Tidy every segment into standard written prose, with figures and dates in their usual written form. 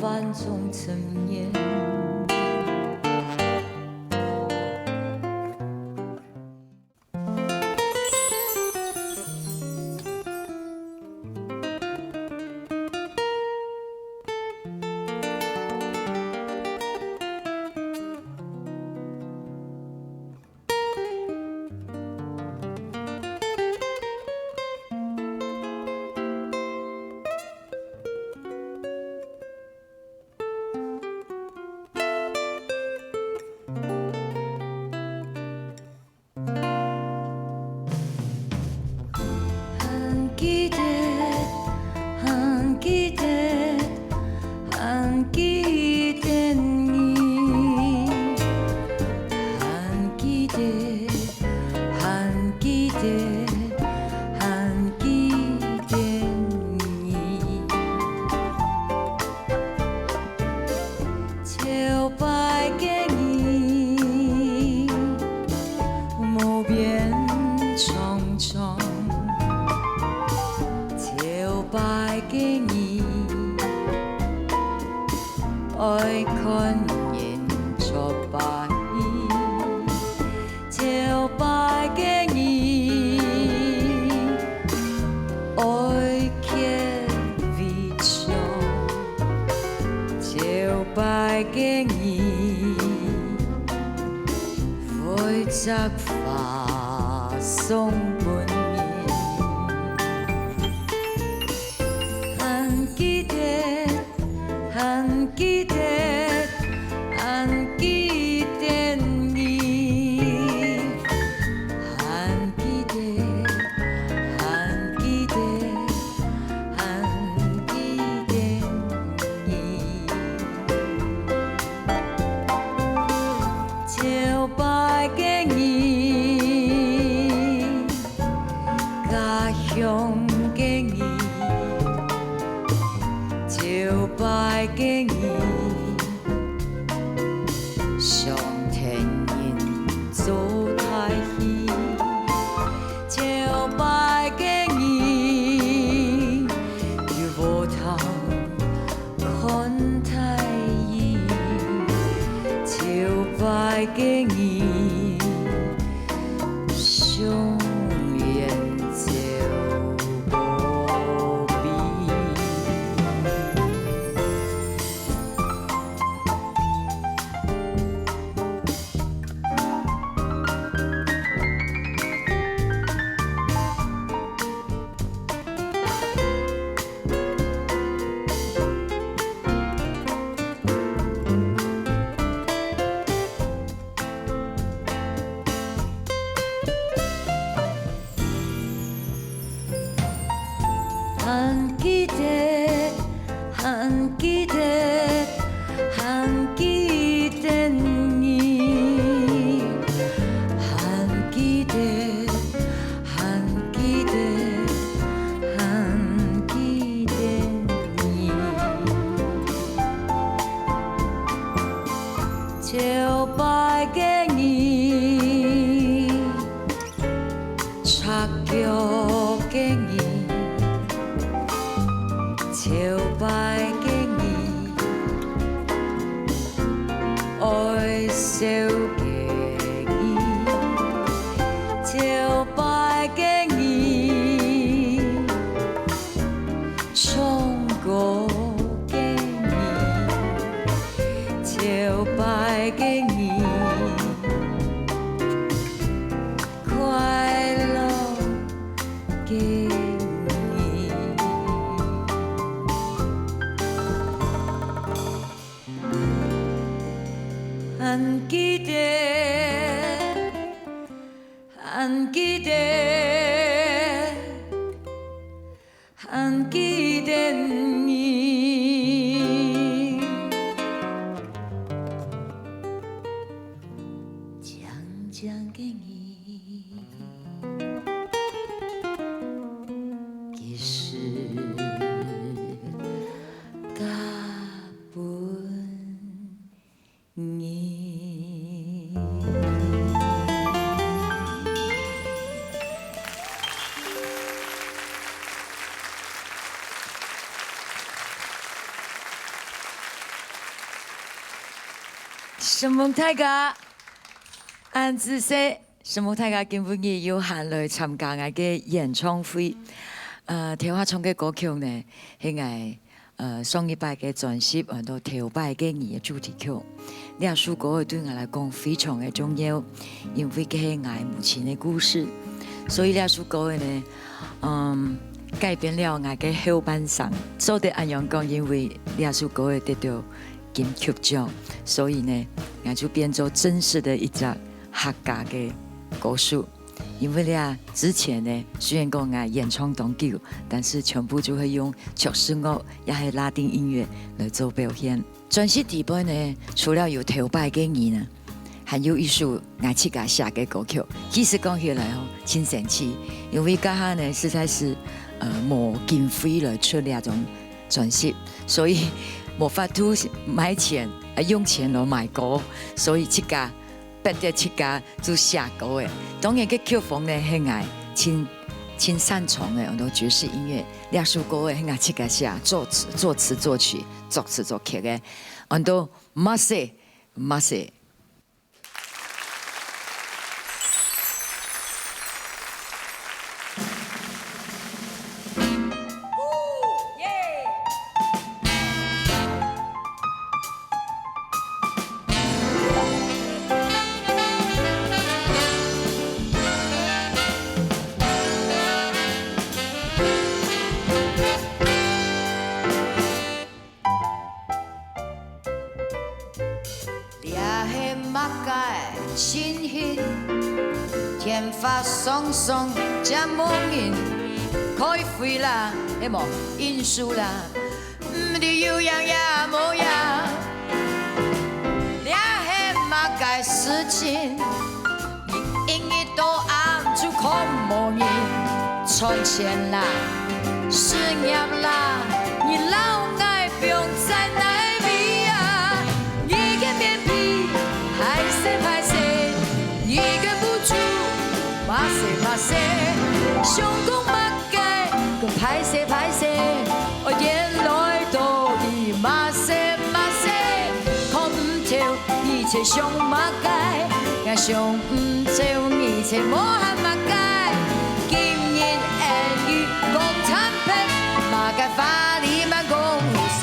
万种层面。愛看見作白衣，朝拜嘅意，愛嘅微笑，朝拜嘅意，會摘花送半面，很記得。한 기대 한 기대니 한 기대 한 기대 한 기대니 제오발갱이 가형갱이 제오발갱이上天人做太戲，朝拜嘅意，如無頭看太意，朝拜嘅意，上人照無比。한 기대 한 기대 한 기대니 한 기대 한 기대 한 기대니 제오발갱이 착격갱이 제오발갱이 얼새우갱이 제오발갱이 청고갱이 제오발갱이快樂갱이 什么大家？按知識，什麼大家今晡日有閒來參加我嘅演唱會。聽我唱嘅歌曲呢，係我上一擺嘅專輯換到頭擺嘅二嘅主題曲。呢首歌對我來講非常嘅重要，因為佢係我母親嘅故事。所以呢首歌呢，改變了我嘅後半生。所以按樣講，因為呢首歌得到金曲獎，所以呢，我就變做真實的一隻客家嘅歌手。因為呢，之前呢，雖然講我演唱當久，但是全部就會用爵士樂，也係拉丁音樂來做表現。專輯底部呢，除了有頭擺嘅你呢，還有一首我自己寫嘅歌曲。其實講起來哦，真神奇，因為家下呢實在是冇經費來出呢種專輯，所以冇法度買錢，用錢來買歌，所以自己逼得自己就寫歌嘅。當然，個曲風呢係我親擅長嘅，好多爵士音樂。呢首歌係我自己寫，作詞作曲，作詞作曲嘅，好多馬賽。天發鬆鬆，這夢影開飛啦，係冇因素啦，唔知有樣也冇樣，也係乜嘅事情，你因為都按住空夢影存錢啦，事業啦，你老愛不用在那邊啊，一個面皮還是拍攝，一個不住。拍攝，上工乜嘅個拍攝，我眼淚都已拍攝，看唔透一切上乜嘅，我想唔透一切冇係乜嘅，今日愛與共產品，乜嘅法律乜公司。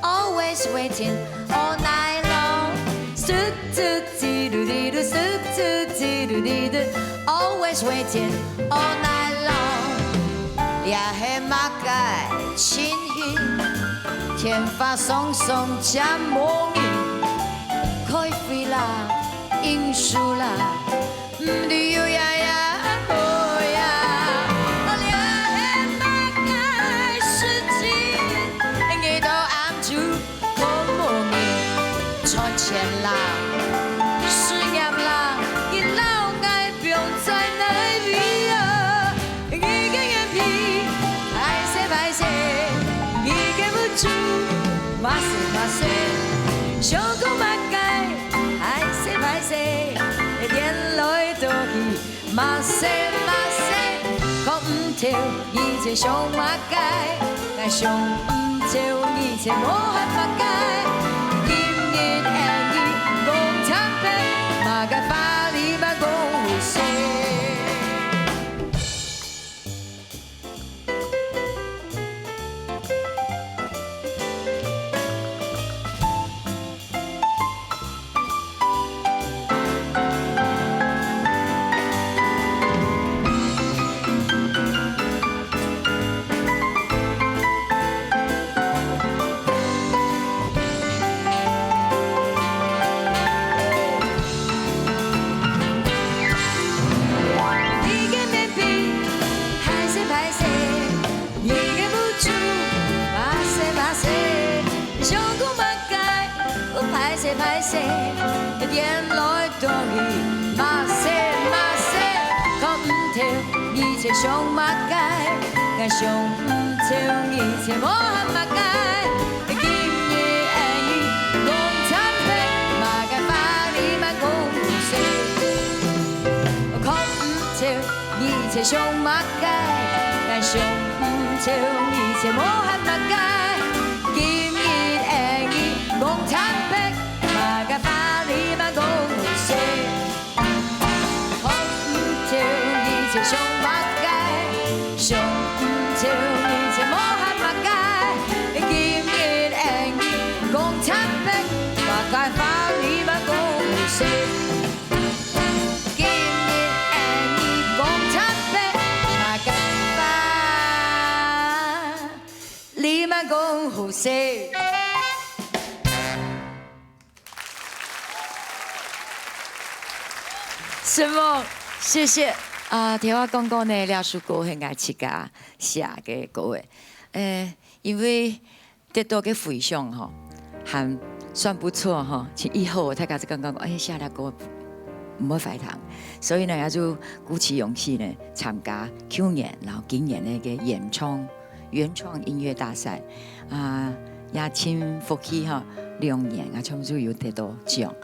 Always waiting all night long. Always waiting all night long. 也係乜嘅情形，天發鬆鬆這夢影，開飛啦，因素啦，唔知有呀呀。錢啦，事業啦，你老愛不用在那裡啊！一個眼皮拍攝，一個不住馬賽，上工乜嘅拍攝，眼淚都已馬賽，看唔透一切上乜嘅，我想唔透一切冇係乜嘅。拍攝，眼淚都已馬賽，看唔透一切上乜嘅，我想唔朝一切无限物解，今日会意共产癖，嘛该把你们共谁？看唔朝一切上物解，但上唔朝一切无限物解，今日会意共产癖，嘛该把你们共谁？看唔朝一切上物解，上唔朝一切无限物解，今日会意共产癖，嘛该把你们共谁？今日会意共产癖，嘛该把你们共谁？什么？谢谢啊！听我讲讲呢，廖叔哥很爱自家写嘅歌诶，因为得到嘅回响吼，还算不错吼。其以后他开始讲，写了歌唔好坏糖，所以呢，也就鼓起勇气呢，参加去年然后今年那个原创音乐大赛啊，也真福气哈，2年啊，全部有得到奖。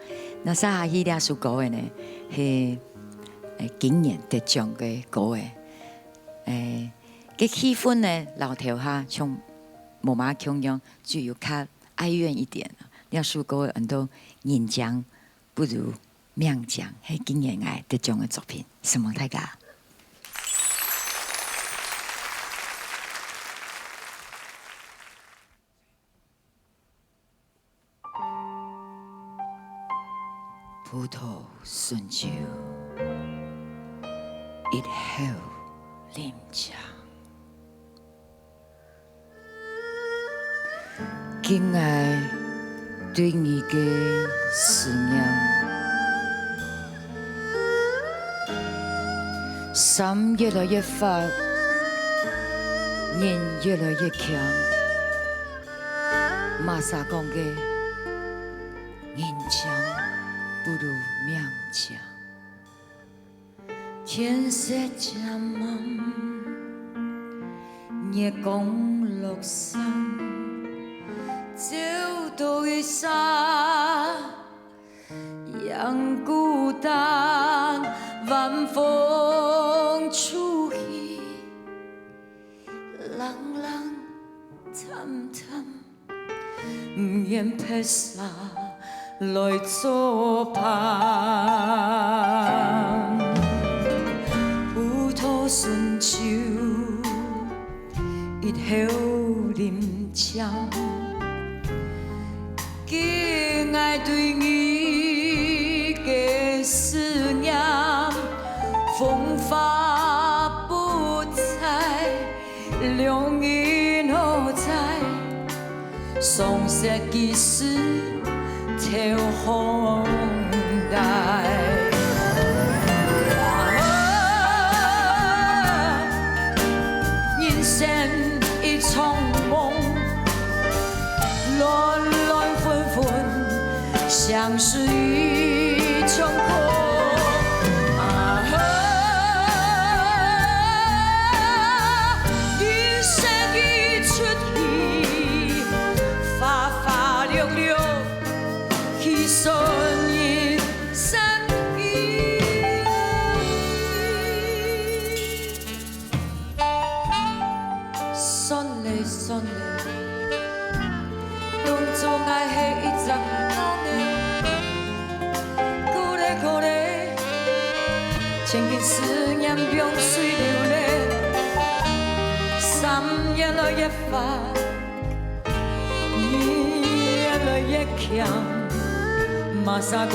那沙希廖叔哥的呢，是今年得奖嘅歌诶，个气氛呢，老头哈像木马腔样，就有较哀怨一点。廖叔哥很多演讲不如命奖，系今年爱得奖嘅作品，什么大家？葡萄顺酒，一口啉酱。敬爱对你的思念心越来越发，人越来越强。马萨讲嘅人强不如命强，天色渐暗，夜降落山，走到一沙，让孤单晚风吹起，冷冷淡淡，唔愿披萨来作伴。葡萄顺酒，一口啉酱，敬爱对你的思念，风发不再，凉意何在？松石几时透风带？人生一场梦，乱乱纷纷，像是一场空。人生一出戏，花花绿绿，去顺应生意。算嘞算嘞，当作爱迄一阵梦的，苦嘞苦嘞，千金思念永水流泪，山越来越发，你越来越强，马萨讲的。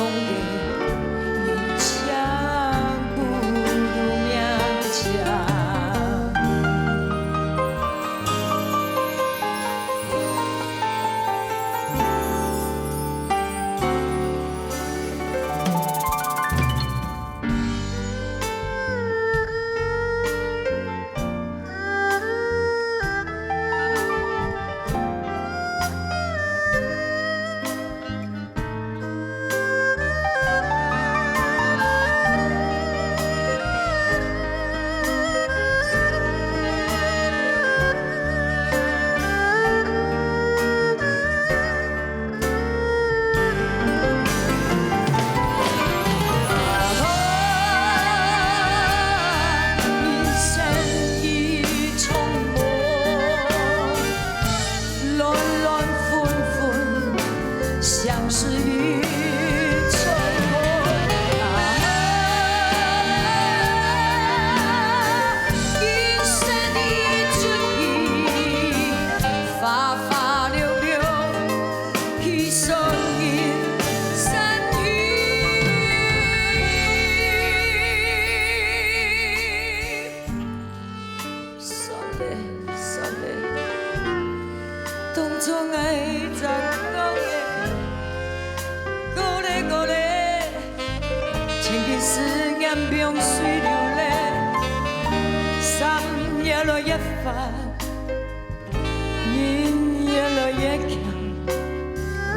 嘞酸嘞，当初爱十讲的，鼓励鼓励，千金思念冰水流泪，山越来越发，人越来越强，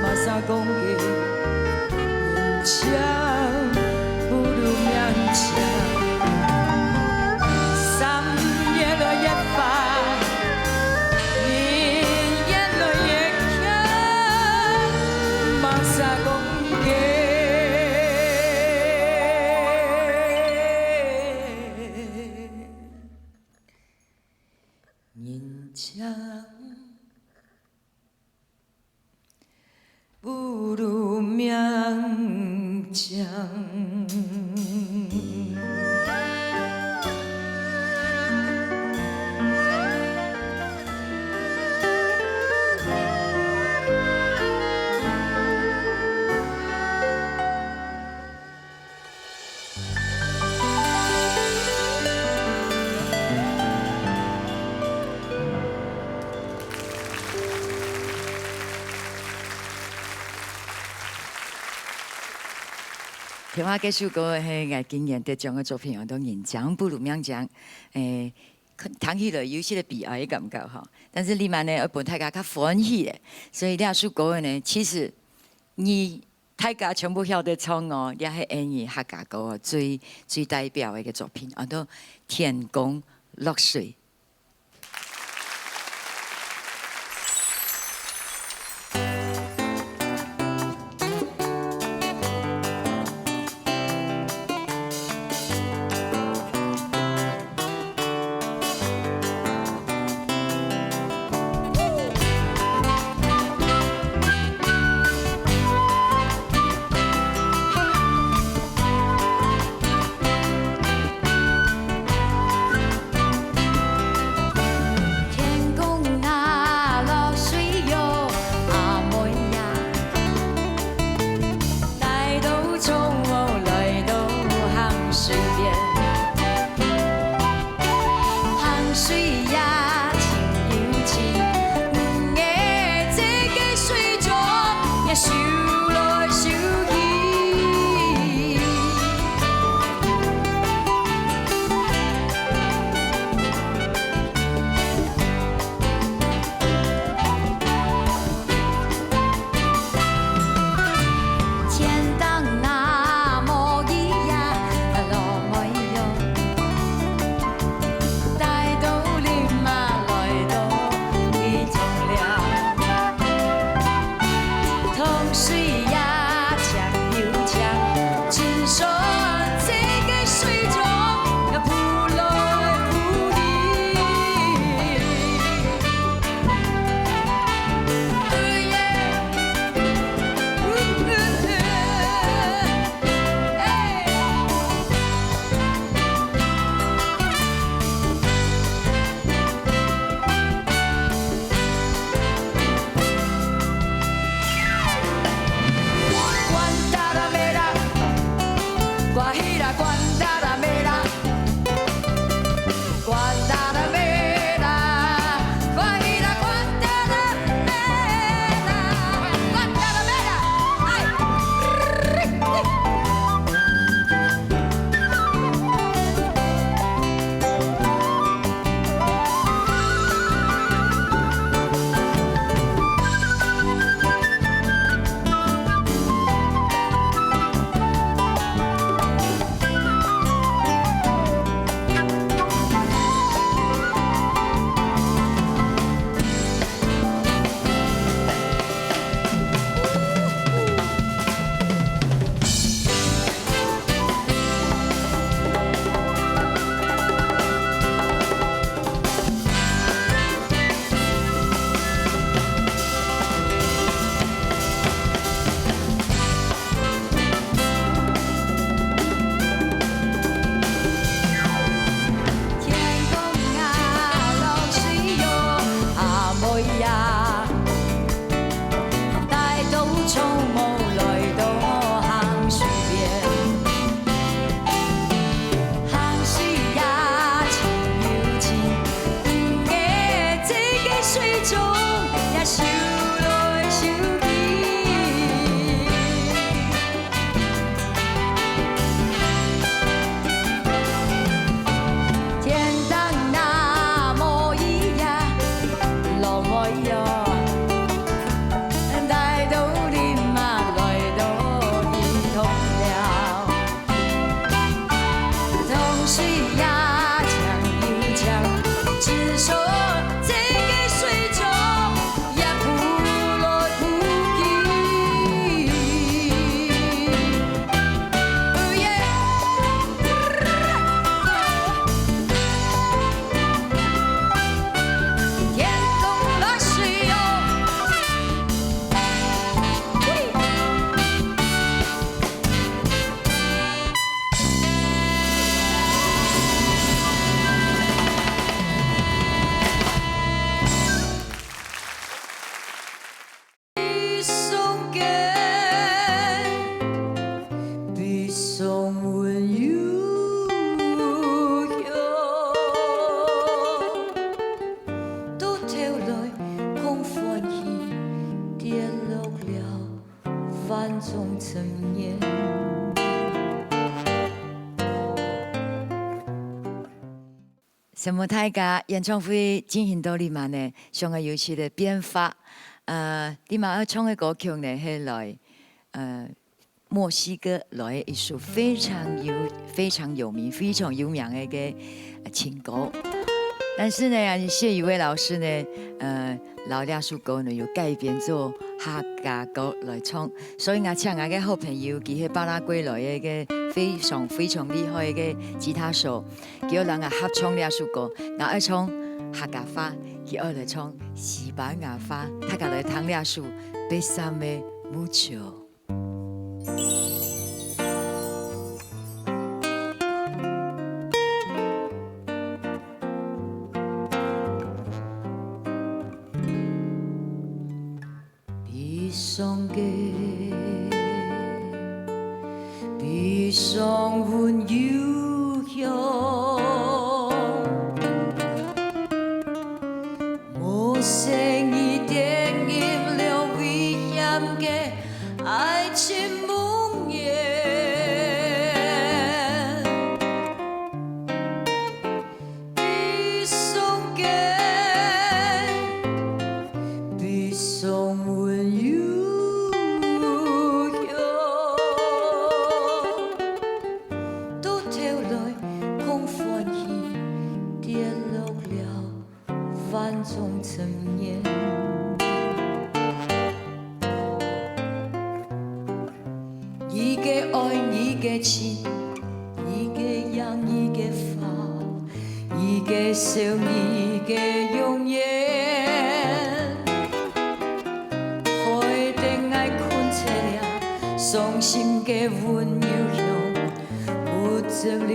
马萨讲的人强不如命强。 人强不如命强。听我这首歌是我今年得奖的作品，我都人强不如命强。听起来有些悲哀的感觉哈，但是里面呢，本大家较欢喜的，所以这首歌呢，其实你大家全部晓得唱哦，也是演绎客家歌最代表的一个作品，叫做《天公落水》。什么大家演唱会进行到里面呢，上个有趣的变化。里面要唱的歌曲呢，是来墨西哥来的一首非常有名、非常有名的一个情歌。但是呢，谢宇威老师呢，老两首歌呢又改编做客家歌来唱，所以我请我嘅好朋友，佢係巴拉圭來嘅一個非常厲害嘅一個吉他手，叫人合唱兩首歌，我要唱客家話，佢要來唱西班牙話，大家來聽兩首《Bésame Mucho》。閉上溫柔鄉，無聲已點燃了危險嘅愛情夢魘。閉上嘅，閉上溫柔。万種層面，你嘅愛，你嘅情，你嘅樣，你嘅髮，你嘅笑，你嘅容顏，開定愛困切了，傷心嘅溫柔鄉，不知了。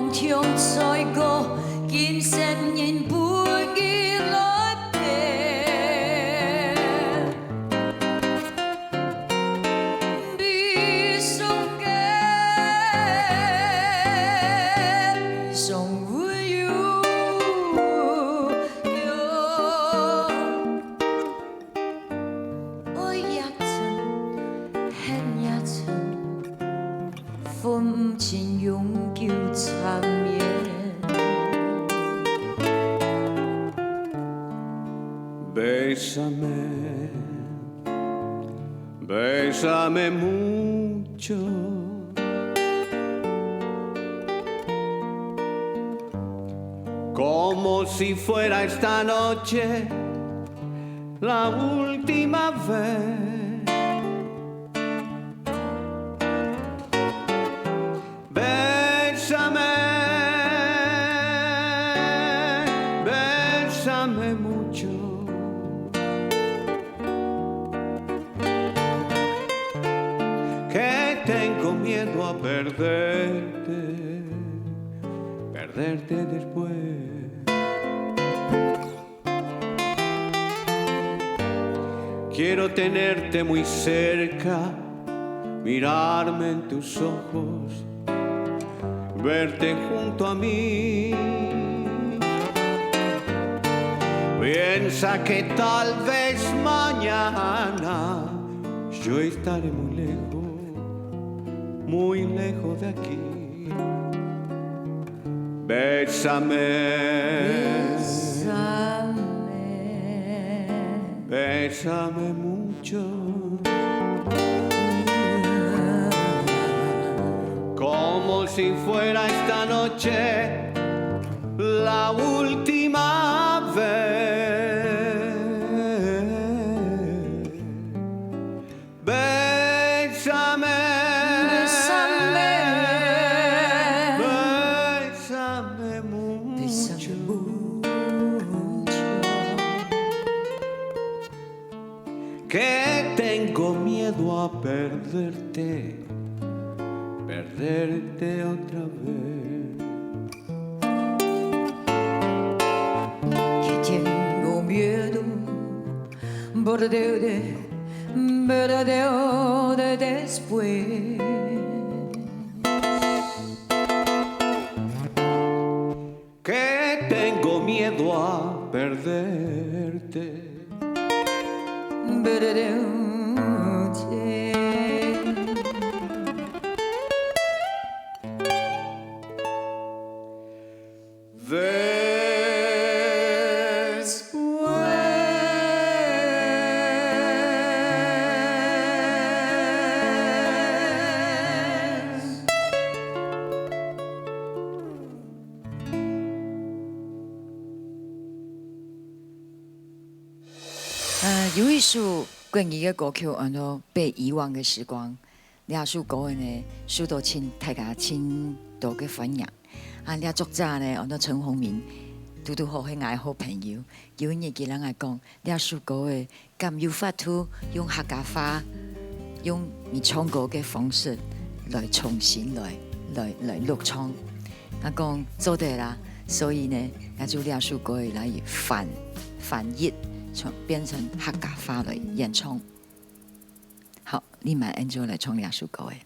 唱再歌，見聲人背記來聽，閉上眼，閉上溫柔鄉，愛也曾，恨也曾，分不清永久纏綿。Bésame, bésame mucho, como si fuera esta noche la última vez. Bésame, bésame mucho. Que tengo miedo a perderte después. Quiero tenerte muy cerca, mirarme en tus ojos, verte junto a mí. Piensa que tal vez mañana yo estaré muy lejos de aquí. Bésame, bésame, bésame mucho, como si fuera esta noche la última vez. Bésame, bésame, bésame mucho, que tengo miedo a perderte otra vez. Que tengo miedo perderte después. miedo a perderte.有一首关于嘅歌曲，叫做《被遗忘嘅時光》。呢首歌呢，受到大家千多嘅歡迎。呢作者呢，叫做陳鴻銘，拄好係我好朋友。有日佢人嚟講，呢首歌嘅咁有法度用客家話，用你唱歌嘅方式來重新來錄唱。我講做得啦，所以呢，我就呢首歌來翻譯。变成客家话来演唱。好，你们 Angel 来唱两首歌诶。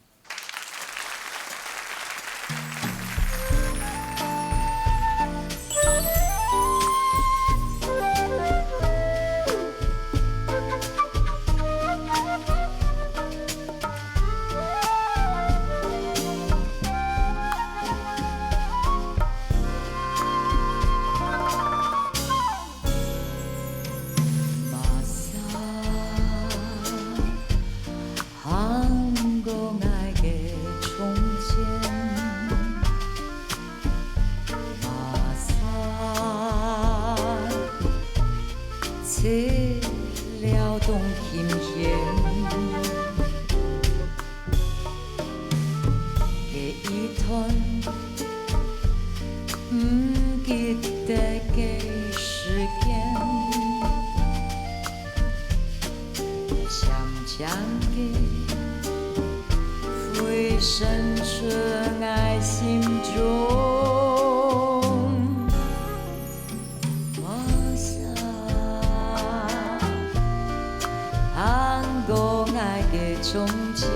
撩動琴弦嘅一段唔記得嘅時間，長長嘅回聲存愛心中。從前，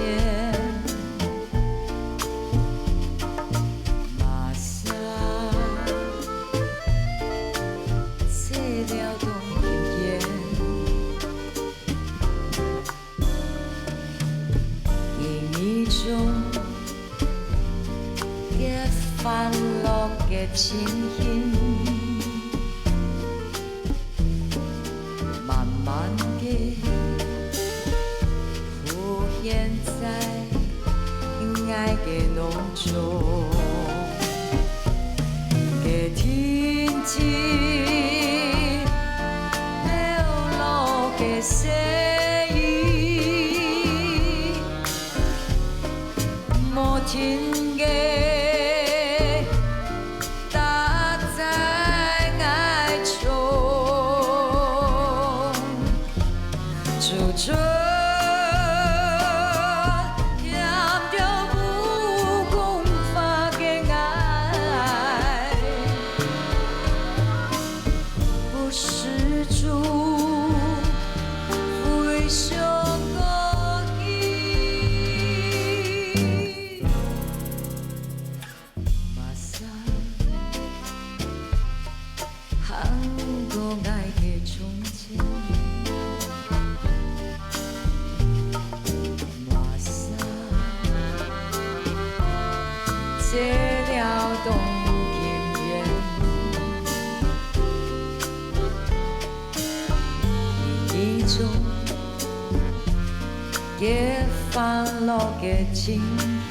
馬上這撩動琴弦，記憶中嘅歡樂嘅情形，慢慢嘅。現在愛嘅濃重嘅天際，流落嘅細雨，無情嘅打在愛中，處處。這撩動琴弦，記憶中嘅歡樂嘅情形，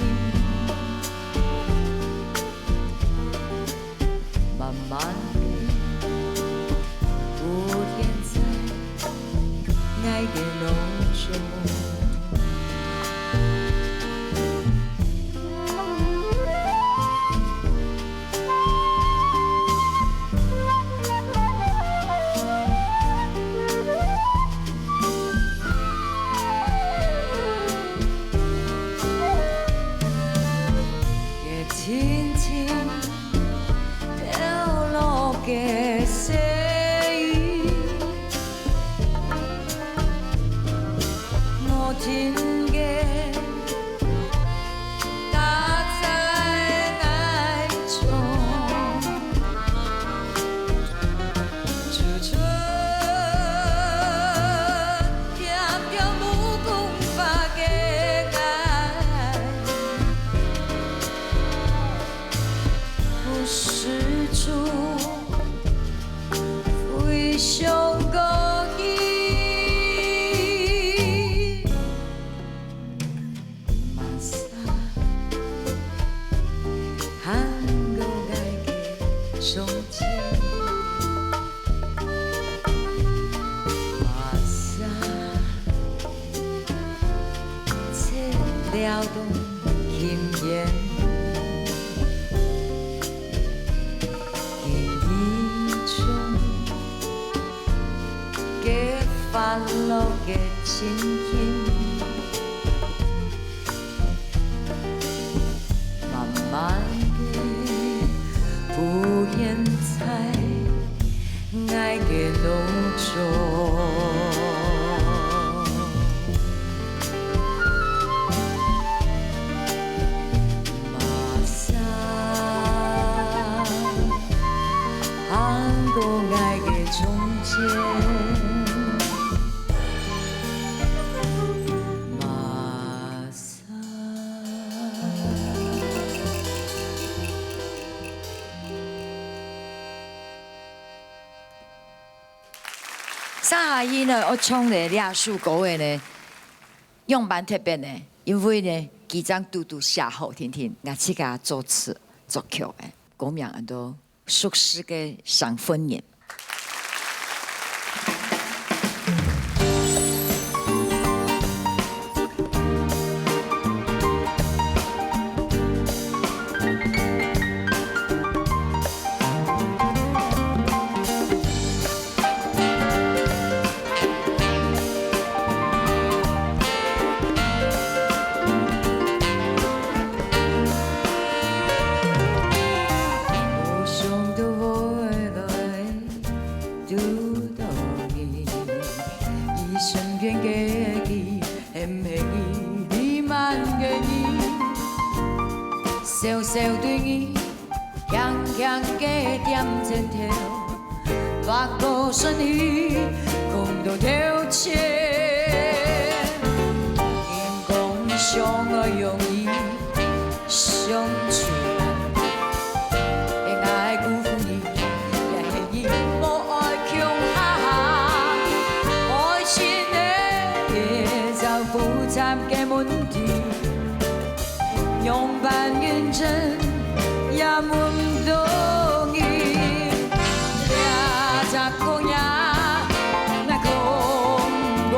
慢慢地浮現在愛嘅濃重。始终非常高义，马萨韩国爱的从前，马萨切了动经验。快乐的情景，慢慢的浮现在爱的路中。马萨韩国爱的从前。三下伊呢，我唱的两首歌的呢，用蛮特别的，因为呢，几张嘟嘟写好听听，我自家作词作曲的，歌名很多熟悉的上分年。小小对你，强强嘅点针头，把个身体共到挑战，天公上个容易相处难，会爱辜负你，也係你無愛強下，愛情嘅就複雜嘅問題。用半認真也唔同意，兩隻公鴨那空過，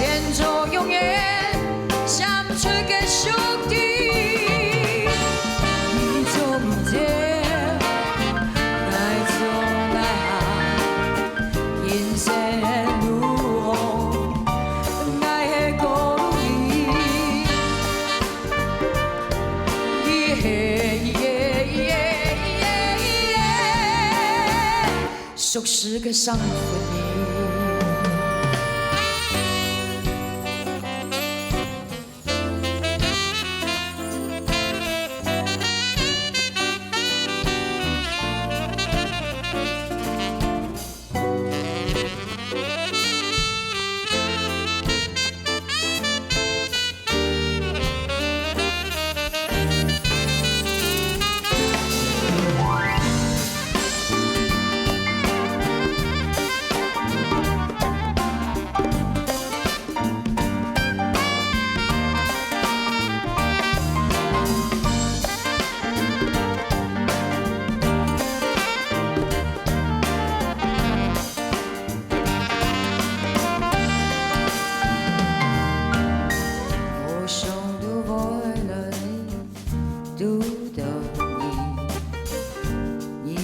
變做永遠相處嘅兄弟，你做明天，愛做愛下，人生如何，愛係個熟悉嘅生活你。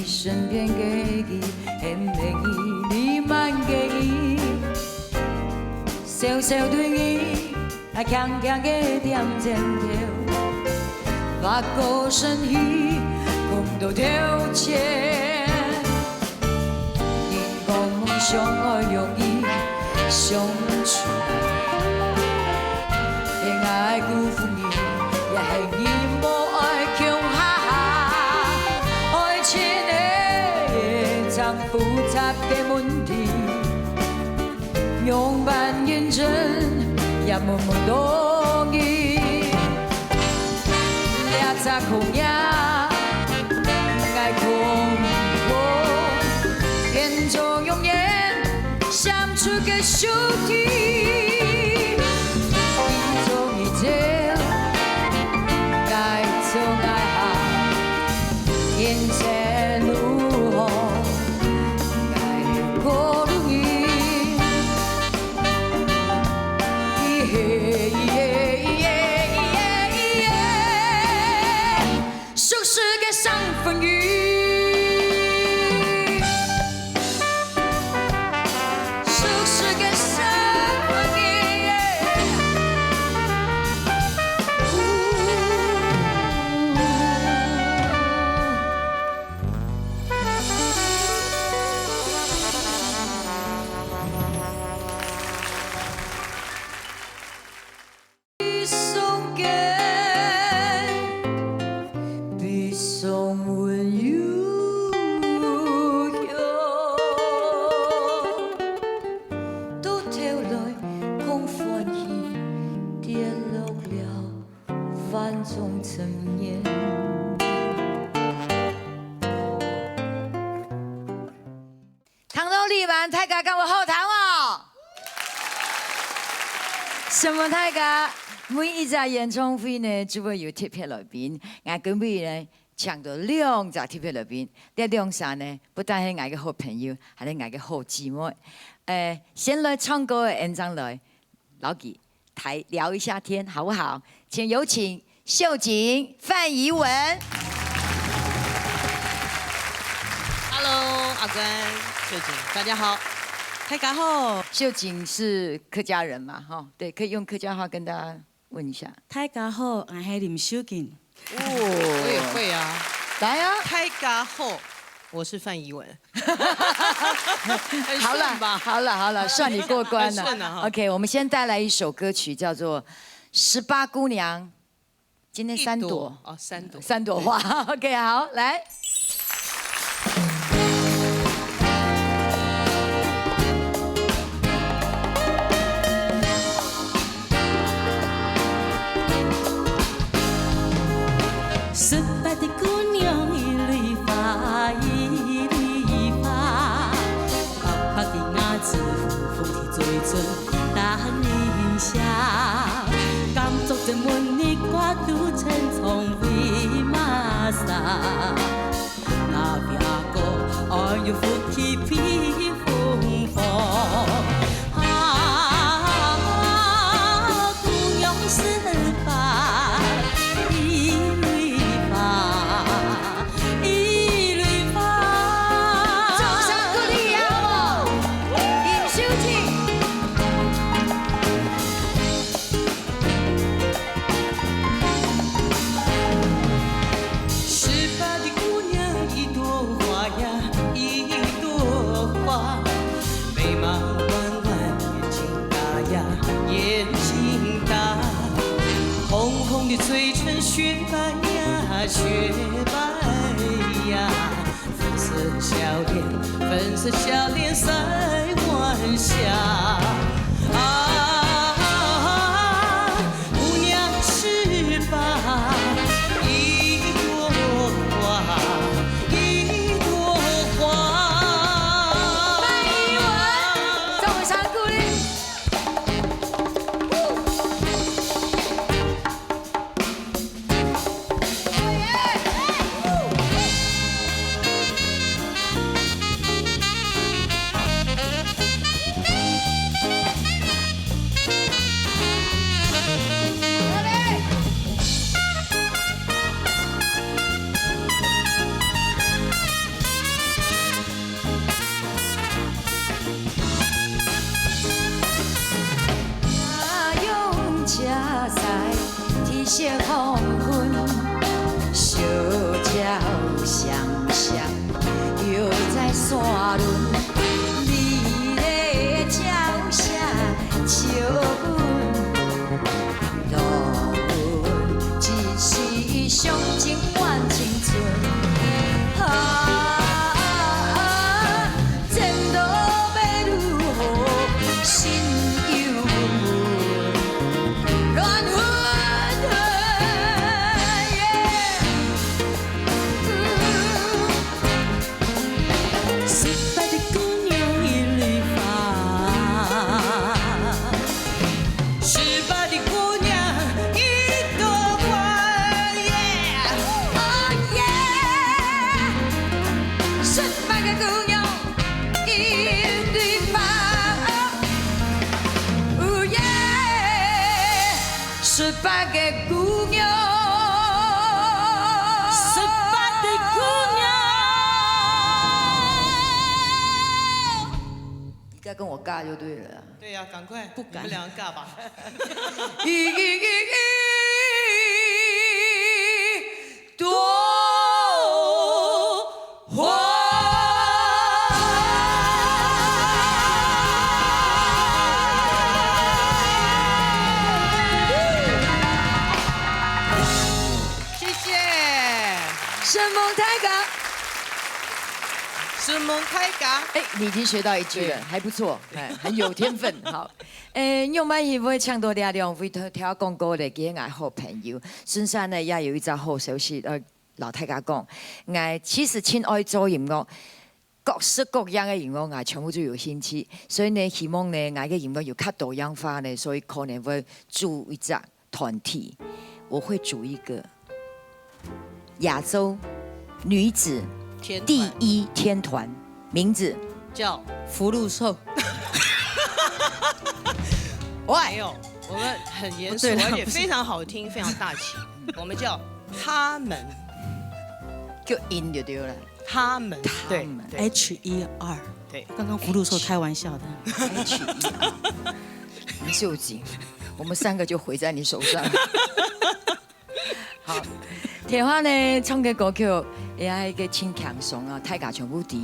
身邊嘅佢，輕輕你慢嘅伊，小小對伊，啊強強嘅點針頭，把個身體共到挑戰，因講夢想愛容易相處，並愛辜負你，也係你無愛強下。複雜嘅問題，用半認真也冇同意，兩隻公鴨的兄弟，一种一天，该走该行，眼前路红，该过路易。数十个伤风雨，数十个伤风雨。送给，必送温柔乡，都跳来空欢喜，跌落了万种层面。唐东立完大家跟我好谈哦。什么大家？每一隻演唱會呢，只會有特別來賓。我今日呢，請到兩隻特別來賓。呢兩隻呢，不但係我嘅好朋友，還係我嘅好姊妹。先來唱歌嘅演唱來，老幾台聊一下天，好不好？請有請秀景、范怡文。Hello， 阿关、秀景，大家好，大家好。秀景是客家人嘛？哈，对，可以用客家話跟大家問一下。大家好，我係林秀景。我也会啊。來啊！大家好，我是范怡文。好了，好了，好了，算你过关了。很顺啊哈 OK， 我们先带来一首歌曲，叫做《18姑娘》。今天3朵哦，3朵，3朵花。OK， 好，来。18的姑娘一蕊花一蕊花，白白的牙齿，红红的嘴唇，大印象。感觸着滿的瓜都青葱為馬莎，那邊個愛要呼起披風風。姑娘18。嘴唇雪白呀，雪白呀，粉色笑脸，粉色笑脸赛晚霞。姑娘18，一朵花，一朵花。范怡文，掌声鼓励。些黄昏，小鸟双双游在山轮，你的鸟声笑阮，路阮一世上情换青春。前路要如何，心犹乱阮。18的姑娘个姑娘一缕发，哦耶，18个姑娘。该跟我尬就对了。对呀，赶快，不敢，你们两个尬吧。朵花。谢谢，神蒙太嘎，是蒙太嘎。哎，你已经学到一句了，还不错，哎，很有天分。好，用满协会唱多啲两位听广告的给我好朋友，孙山呢也有一则好消息，老太家讲，我其实亲爱做音乐。各式各样的音乐，我全部都有兴趣，所以呢，希望呢，我嘅音乐有较多样化呢，所以可能会组一个团体，我会组一个亚洲女子第1天团，名字叫福禄寿，没有，我们很严肃，而且非常好听，非常大气。我们叫他们，叫音就对了。他们，对H1 2，对，刚刚福禄寿开玩笑的。H1 林秀锦，我们3个就毁在你手上。好，田花呢唱嘅歌曲也係個輕輕鬆啊，大家全部知。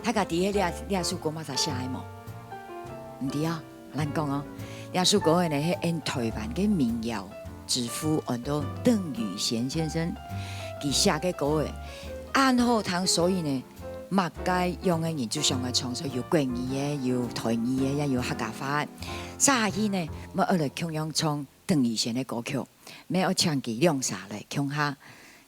大家知你首歌馬上寫嘅冇？唔知啊，咱講哦，呢首歌呢係按台灣嘅民謠之父，按到鄧雨賢先生佢寫嘅歌嘅。按好聽，所以呢，麥街用嘅人就上嘅唱，所以有國語嘅，有台語嘅，也有客家話。早起呢，我嚟共樣唱鄧雨賢嘅歌曲，沒有唱給亮傻嚟共下。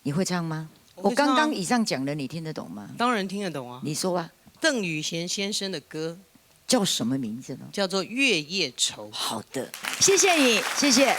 你會唱嗎？我剛剛以上講的，你聽得懂嗎？當然聽得懂啊。你說吧。鄧雨賢先生的歌叫什麼名字呢？叫做《月夜愁》。好的，謝謝你，謝謝。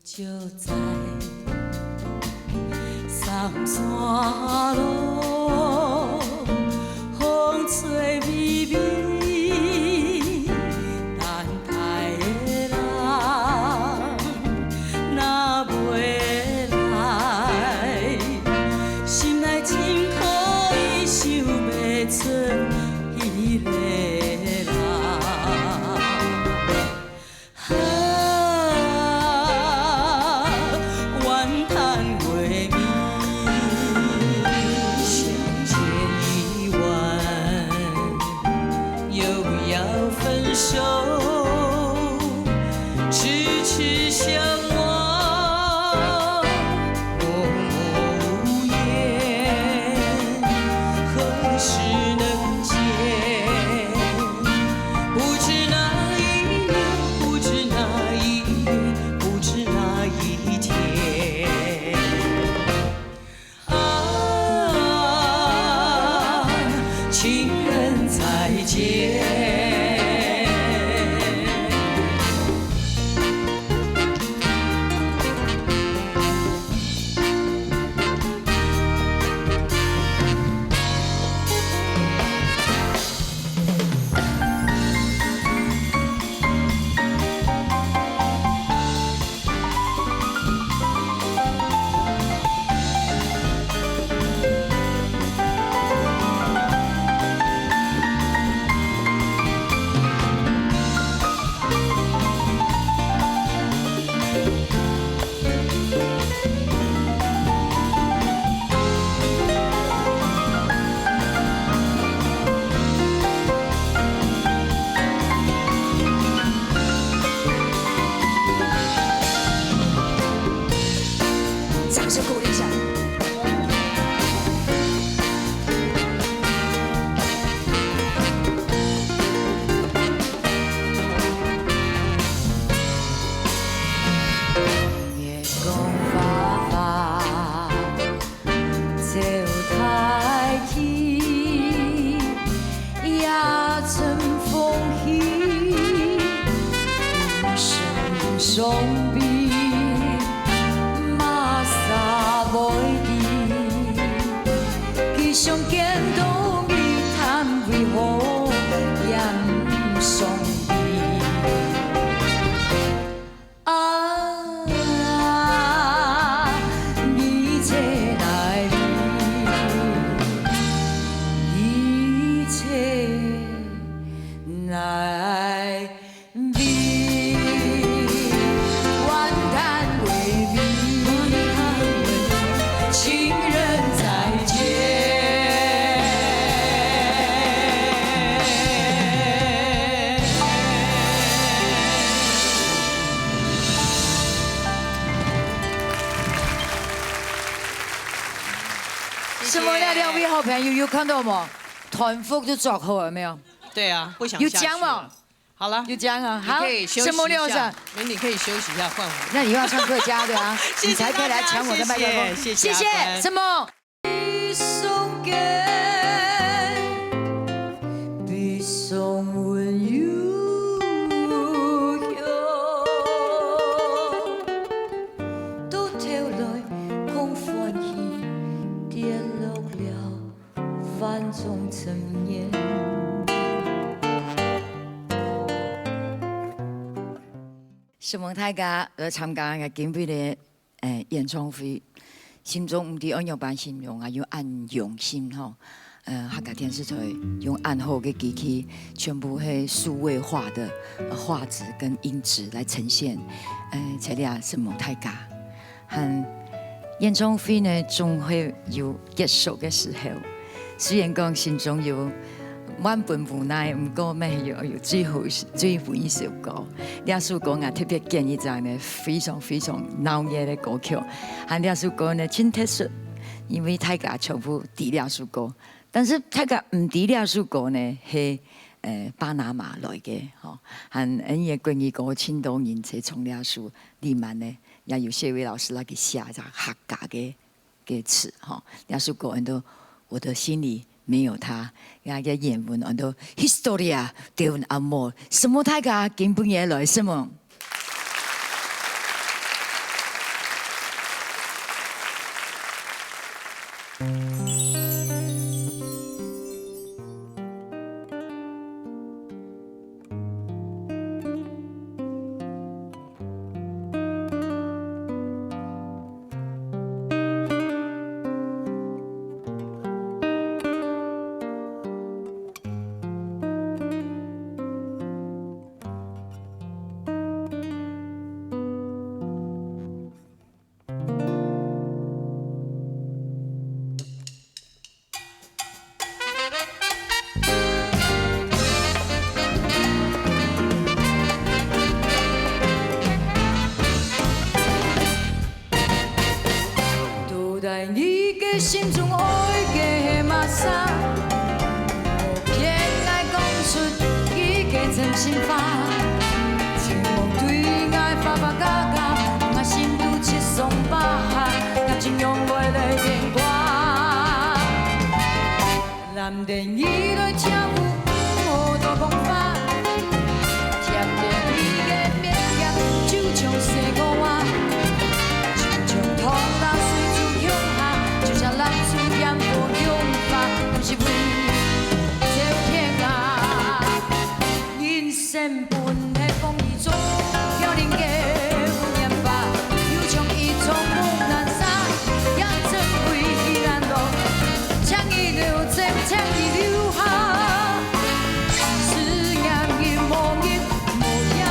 就在三山路，风吹微微，等待的人若袂来，心内真可以想袂出伊个人。相比，马萨袂记，其上见到伊叹为何也不相比。一切来临，一切来临，万叹为迷，情人再见。什么呀？两位好朋友有看到吗？团服都做好了没有？对啊，不想有下去讲吗了？有了，有讲啊，你好可以休息什么一下六神？，你可以休息一下，换我。那你又要唱客家的啊，谢谢你才可以来抢我的麦克风。谢谢谢谢阿关什么？悲伤温柔都跳来空欢喜，跌落了万种层面。什么大家来参加嘅今日嘅演唱會，心中唔知按樣版形容啊，要按用心吼。客家電視台用暗後嘅機器，全部係數位化的畫質跟音質來呈現。這裡什麼大家，和演唱會呢，總會有結束嘅時候。雖然講心中有萬般無奈，唔過咩有最後一首歌。這首歌我特別建議就係呢非常非常鬧熱嘅歌曲。和這首歌呢真特殊，因為大家全部第兩首歌，但是大家唔第兩首歌呢係巴拿馬來嘅，嗬。和嘅關於歌青島人才從兩首裡面呢，也有謝偉老師來給寫咗客家嘅詞，嗬。兩首歌人都我的心裡沒有他，人家演文人都 Historia de un amor， 什麼大家根本也來什麼。在你嘅心中愛嘅馬莎，我偏愛講出伊嘅真心話，情夢對愛發發嘎嘎，我心都切鬆巴，感情用愛來變卦，男人伊來跳舞好多講法，貼着伊嘅面頰就像寫個話，就像拖拉水。男子讓我用法，不是為這天啊，人生本係風雨中有靈嘅無言法，又將一種木蘭沙，也真會依然落，將一流真將一流下，是讓一模一模樣，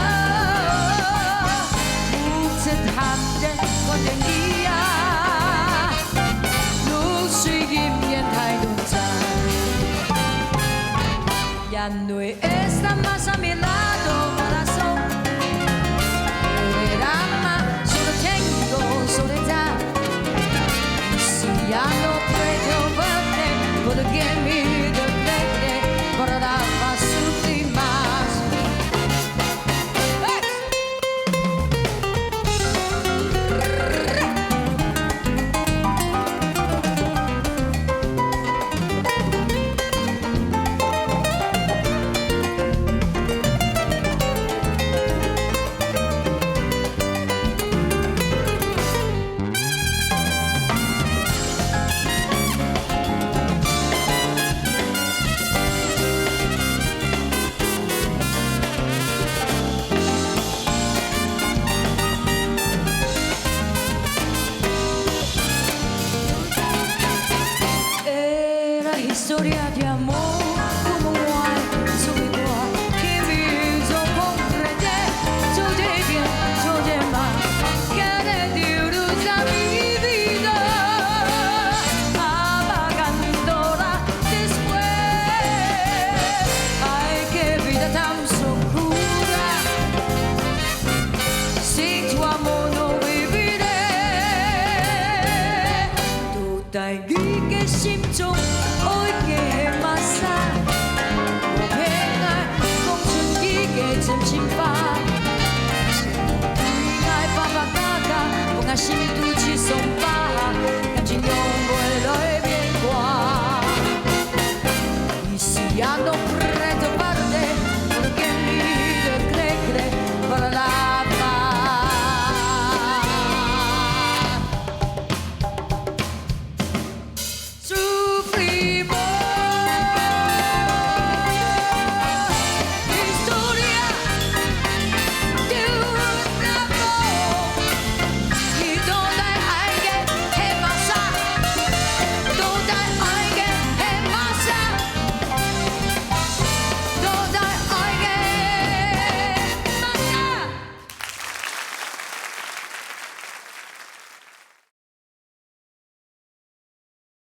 不知他人我的你啊。Ya no está más a mi lado, corazón. El drama solo tengo soledad. Y si ya no puedo verte, porque mi depende por la paz sufrir más. historia de amor como hay sobre igual que me hizo comprender todo de bien, todo de mal que le dio a mi vida apagándola después. Ay, qué vida tan oscura, sin tu amor no viviré. Toda 이게 심정心。